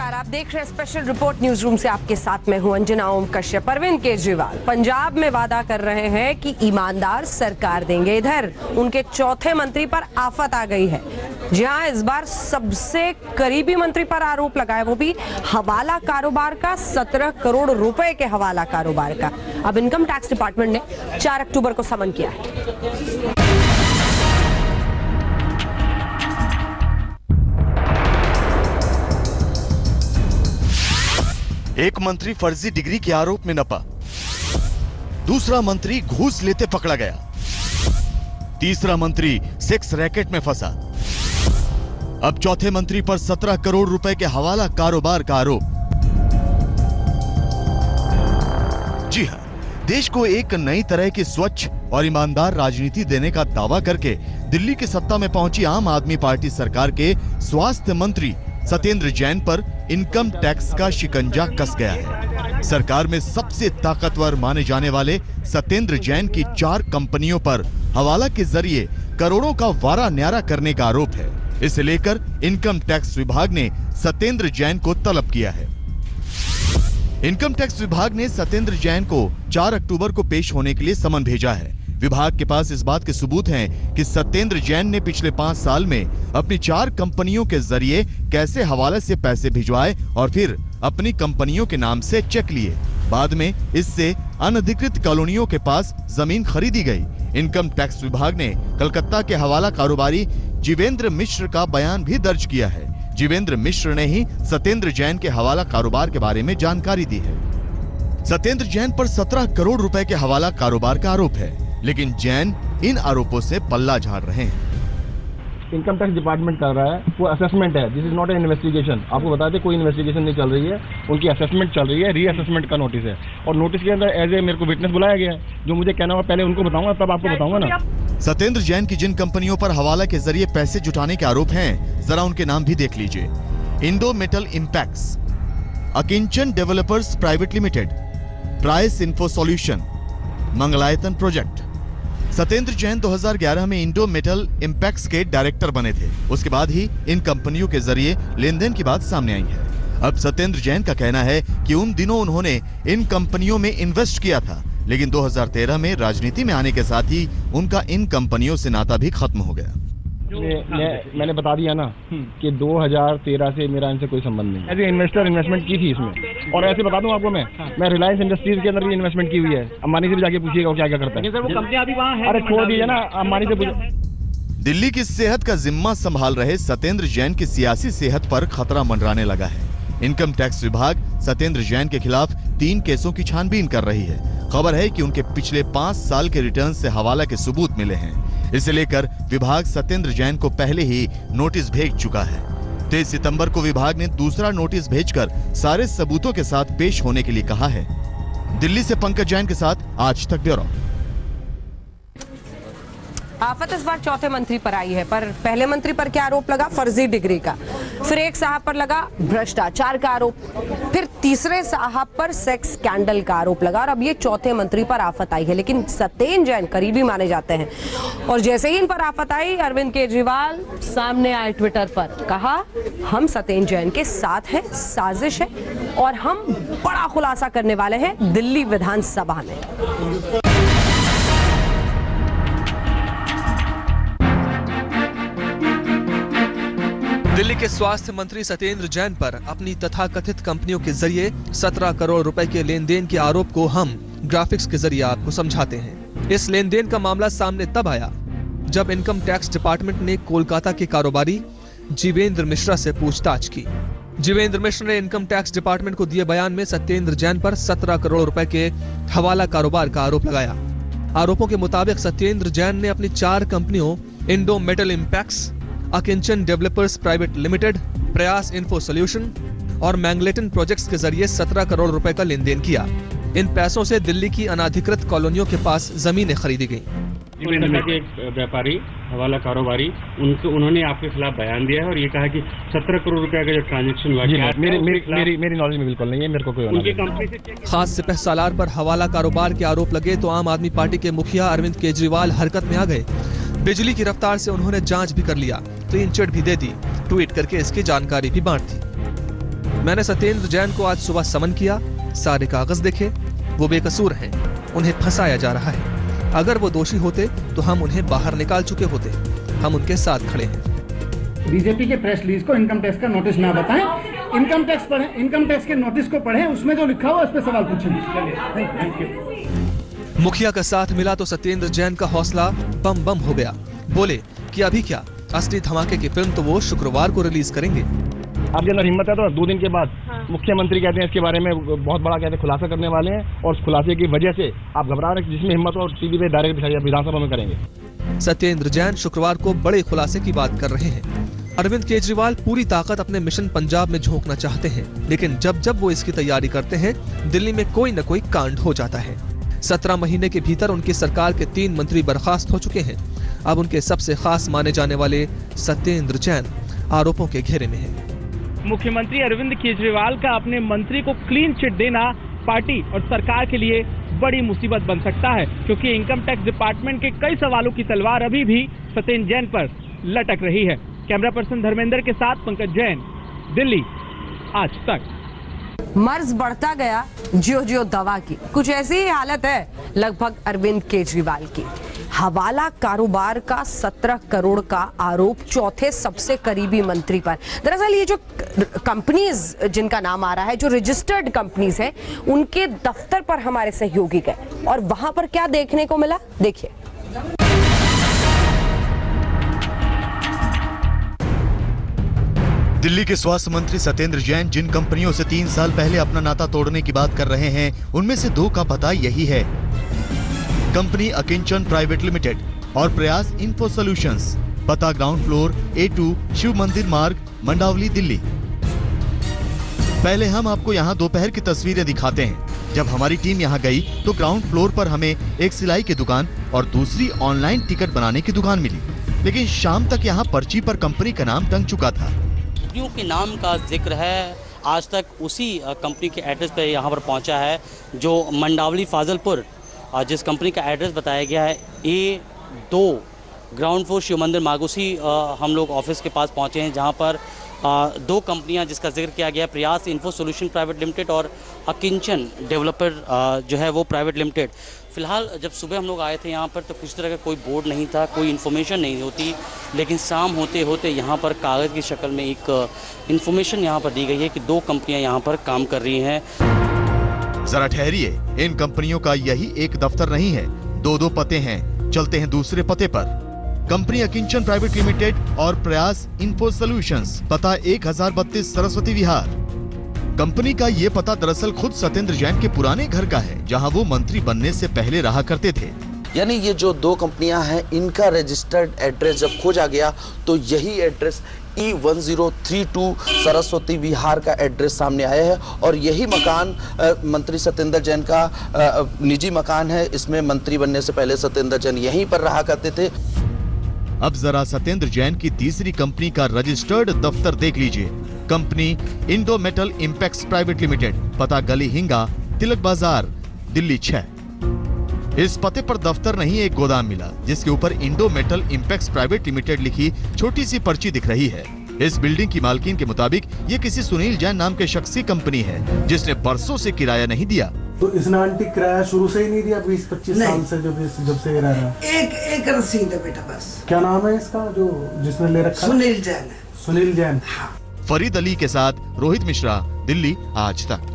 नमस्कार, आप देख रहे हैं स्पेशल रिपोर्ट न्यूज रूम से। आपके साथ मैं हूं अंजना ओम कश्यप। अरविंद केजरीवाल पंजाब में वादा कर रहे हैं कि ईमानदार सरकार देंगे। इधर उनके चौथे मंत्री पर आफत आ गई है। जहां इस बार सबसे करीबी मंत्री पर आरोप लगा है, वो भी हवाला कारोबार का, 17 करोड़ रुपए के हवाला कारोबार का। अब इनकम टैक्स डिपार्टमेंट ने 4 अक्टूबर को समन किया है। एक मंत्री फर्जी डिग्री के आरोप में नपा, दूसरा मंत्री घूस लेते पकड़ा गया, तीसरा मंत्री सेक्स रैकेट में फंसा। अब चौथे मंत्री पर 17 करोड़ रुपए के हवाला कारोबार का आरोप। जी हां, देश को एक नई तरह की स्वच्छ और ईमानदार राजनीति देने का दावा करके दिल्ली की सत्ता में पहुंची आम आदमी पार्टी सरकार के स्वास्थ्य मंत्री सत्येंद्र जैन पर इनकम टैक्स का शिकंजा कस गया है। सरकार में सबसे ताकतवर माने जाने वाले सत्येंद्र जैन की 4 कंपनियों पर हवाला के जरिए करोड़ों का वारा न्यारा करने का आरोप है। इसे लेकर इनकम टैक्स विभाग ने सत्येंद्र जैन को तलब किया है। इनकम टैक्स विभाग ने सत्येंद्र जैन को 4 अक्टूबर को पेश होने के लिए समन भेजा है। विभाग के पास इस बात के सबूत हैं कि सत्येंद्र जैन ने पिछले 5 साल में अपनी 4 कंपनियों के जरिए कैसे हवाले से पैसे भिजवाए और फिर अपनी कंपनियों के नाम से चेक लिए। बाद में इससे अनधिकृत कॉलोनियों के पास जमीन खरीदी गई। इनकम टैक्स विभाग ने कलकत्ता के हवाला कारोबारी जीवेंद्र मिश्र का बयान भी दर्ज किया है। जीवेंद्र मिश्र ने ही सत्येंद्र जैन के हवाला कारोबार के बारे में जानकारी दी है। सत्येंद्र जैन पर 17 करोड़ रुपए के हवाला कारोबार का आरोप है, लेकिन जैन इन आरोपों से पल्ला झाड़ रहे हैं। इनकम टैक्स डिपार्टमेंट कर रहा है, वो असेसमेंट है। This is not an investigation. आपको बता दें, कोई इन्वेस्टिगेशन नहीं चल रही है, उनकी असेसमेंट चल रही है। रीअसेसमेंट का नोटिस है और नोटिस के अंदर एज ए मेरे को विटनेस बुलाया गया है। जो मुझे कहना होगा पहले उनको बताऊंगा, तब आपको बताऊंगा ना। सत्येंद्र जैन की जिन कंपनियों पर हवाला के जरिए पैसे जुटाने के आरोप हैं, जरा उनके नाम भी देख लीजिए। Indo metal impacts, Akinchan developers private limited, price info solution, Mangalayatan project. Satyendra Jain 2011 में इंडो मेटल इम्पैक्ट्स के डायरेक्टर बने थे। उसके बाद ही इन कंपनियों के जरिए लेन देन की बात सामने आई है। अब सत्येंद्र जैन का कहना है कि उन दिनों उन्होंने इन कंपनियों में इन्वेस्ट किया था, लेकिन 2013 में राजनीति में आने के साथ ही उनका इन कंपनियों से नाता भी खत्म हो गया। मैंने बता दिया ना कि 2013 से मेरा इनसे कोई संबंध नहीं। एज ए इन्वेस्टर इन्वेस्टमेंट की थी इसमें। और ऐसे बता दूं आपको, मैं रिलायंस इंडस्ट्रीज के अंदर भी इन्वेस्टमेंट की हुई है। अंबानी से भी जाके पूछिएगा वो क्या क्या करता है। सर, वो कंपनियां अभी वहां है। अरे छोड़ दीजिए ना, अंबानी से पूछो। दिल्ली की सेहत का जिम्मा संभाल रहे सत्येंद्र जैन की सियासी सेहत पर खतरा मंडराने लगा है। इनकम टैक्स विभाग सत्येंद्र जैन के खिलाफ 3 केसों की छानबीन कर रही है। खबर है कि उनके पिछले 5 साल के रिटर्न से हवाला के सबूत मिले हैं। इसे लेकर विभाग सत्येंद्र जैन को पहले ही नोटिस भेज चुका है। 23 सितंबर को विभाग ने दूसरा नोटिस भेजकर सारे सबूतों के साथ पेश होने के लिए कहा है। दिल्ली से पंकज जैन के साथ आज तक ब्यूरो। आफत इस बार चौथे मंत्री पर आई है, पर पहले मंत्री पर क्या आरोप लगा? फर्जी डिग्री का। फिर एक साहब पर लगा भ्रष्टाचार का आरोप, फिर तीसरे साहब पर सेक्स स्कैंडल का आरोप लगा और अब ये चौथे मंत्री पर आफत आई है। लेकिन सत्येंद्र जैन करीबी माने जाते हैं और जैसे ही इन पर आफत आई, अरविंद केजरीवाल सामने आए ट्विटर पर, कहा हम सत्येंद्र जैन के साथ हैं, साजिश है और हम बड़ा खुलासा करने वाले हैं दिल्ली विधानसभा में। दिल्ली के स्वास्थ्य मंत्री सत्येंद्र जैन पर अपनी तथाकथित कंपनियों के जरिए 17 करोड़ रुपए के लेन देन के आरोप को हम ग्राफिक्स के जरिए आपको समझाते हैं। इस लेन देन का मामला सामने तब आया जब इनकम टैक्स डिपार्टमेंट ने कोलकाता के कारोबारी जीवेंद्र मिश्रा से पूछताछ की। जीवेंद्र मिश्र ने इनकम टैक्स डिपार्टमेंट को दिए बयान में सत्येंद्र जैन पर 17 करोड़ रुपए के हवाला कारोबार का आरोप लगाया। आरोपों के मुताबिक सत्येंद्र जैन ने अपनी 4 कंपनियों Indo metal impacts, Akinchan developers private limited, Prayas info solution और मैंगलेटन प्रोजेक्ट्स के जरिए 17 करोड़ रुपए का लेन देन किया। इन पैसों से दिल्ली की अनाधिकृत कॉलोनियों के पास जमीनें खरीदी गई। एक व्यापारी हवाला कारोबारी उन्होंने आपके खिलाफ बयान दिया है और ये कहा कि 17 करोड़ रुपए का जो ट्रांजैक्शन हुआ है मेरी नॉलेज में बिल्कुल नहीं है। मेरे को कोई उनकी कंपनी से खास सिपह सालार पर हवाला कारोबार के आरोप लगे तो आम आदमी पार्टी के मुखिया अरविंद केजरीवाल हरकत में आ गए। बिजली की रफ्तार से उन्होंने जांच भी कर लिया, क्लीन चिट भी दे दी, ट्वीट करके इसकी जानकारी भी बांट दी। मैंने सत्येंद्र जैन को आज सुबह समन किया, सारे कागज देखे, वो बेकसूर हैं, उन्हें फंसाया जा रहा है। अगर वो दोषी होते तो हम उन्हें बाहर निकाल चुके होते। हम उनके साथ खड़े हैं। बीजेपी के प्रेस रिलीज को इनकम टैक्स का नोटिस ना बताएं, इनकम टैक्स पढ़ें, इनकम टैक्स के नोटिस को पढ़ें, उसमें जो लिखा हुआ उस पर सवाल पूछेंगे। Thank you. मुखिया का साथ मिला तो सत्येंद्र जैन का हौसला बम बम हो गया। बोले कि अभी क्या, असली धमाके की फिल्म तो वो शुक्रवार को रिलीज करेंगे। आपके अंदर हिम्मत है तो 2 दिन के बाद मुख्यमंत्री कहते हैं इसके बारे में बहुत बड़ा कहते हैं खुलासा करने वाले हैं, और उस खुलासे की वजह से आप घबरा रहे हैं। जिसमें हिम्मत हो टीवी पे डायरेक्ट विधानसभा में करेंगे। सत्येंद्र जैन शुक्रवार को बड़े खुलासे की बात कर रहे हैं। अरविंद केजरीवाल पूरी ताकत अपने मिशन पंजाब में झोंकना चाहते हैं, लेकिन जब जब वो इसकी तैयारी करते हैं, दिल्ली में कोई न कोई कांड हो जाता है। 17 महीने के भीतर उनकी सरकार के 3 मंत्री बर्खास्त हो चुके हैं। अब उनके सबसे खास माने जाने वाले सत्येंद्र जैन आरोपों के घेरे में हैं। मुख्यमंत्री अरविंद केजरीवाल का अपने मंत्री को क्लीन चिट देना पार्टी और सरकार के लिए बड़ी मुसीबत बन सकता है, क्योंकि इनकम टैक्स डिपार्टमेंट के कई सवालों की तलवार अभी भी सत्येंद्र जैन पर लटक रही है। कैमरा पर्सन धर्मेंद्र के साथ पंकज जैन, दिल्ली, आज तक। मर्ज बढ़ता गया ज्यो ज्यो दवा की, कुछ ऐसी ही हालत है लगभग अरविंद केजरीवाल की। हवाला कारोबार का 17 करोड़ का आरोप चौथे सबसे करीबी मंत्री पर। दरअसल ये जो कंपनीज जिनका नाम आ रहा है, जो रजिस्टर्ड कंपनीज है, उनके दफ्तर पर हमारे सहयोगी गए और वहां पर क्या देखने को मिला, देखिए। दिल्ली के स्वास्थ्य मंत्री सत्येंद्र जैन जिन कंपनियों से 3 साल पहले अपना नाता तोड़ने की बात कर रहे हैं, उनमें से 2 का पता यही है। कंपनी अकिंचन प्राइवेट लिमिटेड और प्रयास इन्फो सॉल्यूशंस, पता ग्राउंड फ्लोर A2 शिव मंदिर मार्ग, मंडावली, दिल्ली। पहले हम आपको यहाँ दोपहर की तस्वीरें दिखाते हैं। जब हमारी टीम यहाँ गई तो ग्राउंड फ्लोर पर हमें एक सिलाई की दुकान और दूसरी ऑनलाइन टिकट बनाने की दुकान मिली, लेकिन शाम तक यहाँ पर्ची पर कंपनी का नाम टंग चुका था। कंपनियों के नाम का जिक्र है, आज तक उसी कंपनी के एड्रेस पे यहाँ पर पहुँचा है, जो मंडावली फाजलपुर, जिस कंपनी का एड्रेस बताया गया है A2 ग्राउंड फ्लोर शिव मंदिर मागुसी। हम लोग ऑफिस के पास पहुँचे हैं, जहाँ पर 2 कंपनियां जिसका जिक्र किया गया है, प्रयास इन्फो सॉल्यूशन प्राइवेट लिमिटेड और अकिंचन डेवलपर जो है वो प्राइवेट लिमिटेड। फिलहाल जब सुबह हम लोग आए थे यहाँ पर तो किसी तरह का कोई बोर्ड नहीं था, कोई इन्फॉर्मेशन नहीं होती, लेकिन शाम होते होते यहाँ पर कागज़ की शक्ल में एक इन्फॉर्मेशन यहाँ पर दी गई है कि 2 कंपनियाँ यहाँ पर काम कर रही हैं। जरा ठहरिए, इन कंपनियों का यही एक दफ्तर नहीं है, 2 पते हैं, चलते हैं दूसरे पते पर। कंपनी अकिंचन प्राइवेट लिमिटेड और प्रयास इन्फो सॉल्यूशंस, पता 1032 सरस्वती विहार। कंपनी का ये पता दरअसल खुद सत्येंद्र जैन के पुराने घर का है, जहां वो मंत्री बनने से पहले रहा करते थे। यानी ये जो 2 कंपनियां हैं, इनका रजिस्टर्ड एड्रेस जब खोजा गया तो यही एड्रेस E1032 सरस्वती विहार का एड्रेस सामने आया है, और यही मकान मंत्री सत्येंद्र जैन का निजी मकान है। इसमें मंत्री बनने से पहले सत्येंद्र जैन यहीं पर रहा करते थे। अब जरा सत्येंद्र जैन की तीसरी कंपनी का रजिस्टर्ड दफ्तर देख लीजिए। Company Indo metal impex private limited, पता गली हिंगा, तिलक बाजार, दिल्ली 6। इस पते पर दफ्तर नहीं, एक गोदाम मिला, जिसके ऊपर Indo metal impex private limited लिखी छोटी सी पर्ची दिख रही है। इस बिल्डिंग की मालकिन के मुताबिक ये किसी सुनील जैन नाम के शख्स की कंपनी है, जिसने बरसों से किराया नहीं दिया। तो इसने आंटी किराया शुरू से ही नहीं दिया? 20-25 साल से जब से रह रहा है। एक रसीद है बेटा, बस। क्या नाम है इसका जो जिसने ले रखा? सुनील जैन है। सुनील जैन। हाँ। फरीद अली के साथ रोहित मिश्रा, दिल्ली, आज तक।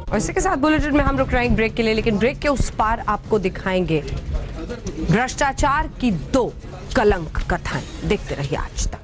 और इसी के साथ बुलेटिन में हम रुक रहे हैं ब्रेक के लिए, लेकिन ब्रेक के उस पार आपको दिखाएंगे भ्रष्टाचार की 2 कलंक कथाएं। देखते रहिए आज तक।